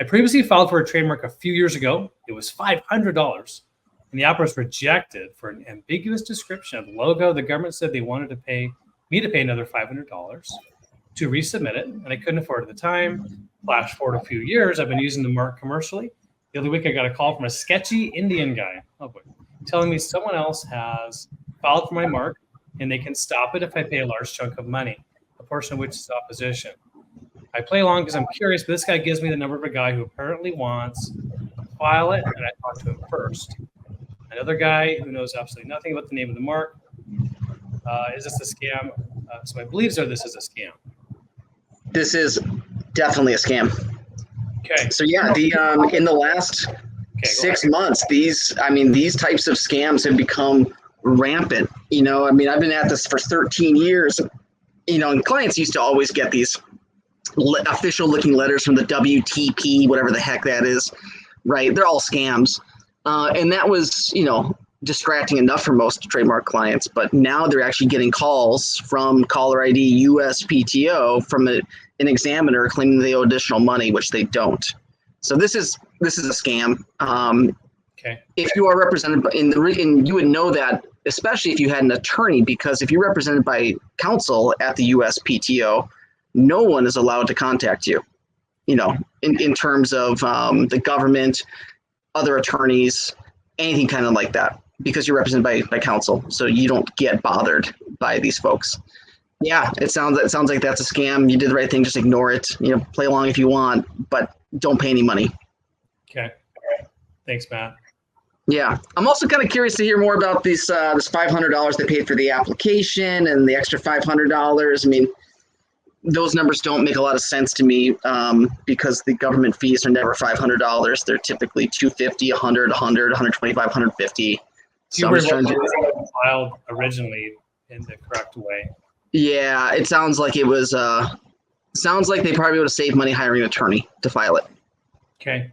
I previously filed for a trademark a few years ago. It was $500, and the offer was rejected for an ambiguous description of the logo. The government said they wanted me to pay another $500 to resubmit it, and I couldn't afford it at the time. Flash forward a few years, I've been using the mark commercially. The other week, I got a call from a sketchy Indian guy, telling me someone else has filed for my mark, and they can stop it if I pay a large chunk of money, a portion of which is opposition. I play along because I'm curious, but this guy gives me the number of a guy who apparently wants to file it, and I talk to him first. Another guy who knows absolutely nothing about the name of the mark. Is this a scam? So I believe, sir, this is a scam. This is definitely a scam. Okay. So yeah, in the last 6 months, these types of scams have become rampant. I've been at this for 13 years. And clients used to always get these official looking letters from the WTP, whatever the heck that is, right? They're all scams. And that was, distracting enough for most trademark clients, but now they're actually getting calls from caller ID USPTO from an examiner claiming they owe additional money, which they don't. So this is a scam. If you are represented you would know that, especially if you had an attorney, because if you're represented by counsel at the USPTO, no one is allowed to contact you, in terms of the government, other attorneys, anything kind of like that, because you're represented by counsel. So you don't get bothered by these folks. Yeah, it sounds like that's a scam. You did the right thing. Just ignore it. Play along if you want, but don't pay any money. Okay. Thanks, Matt. Yeah, I'm also kind of curious to hear more about this $500 they paid for the application and the extra $500. Those numbers don't make a lot of sense to me, because the government fees are never $500. They're typically $250, $100, $100, $125, $150. You were filed originally in the correct way. Yeah, it sounds like it was. Sounds like they probably would have saved money hiring an attorney to file it. Okay.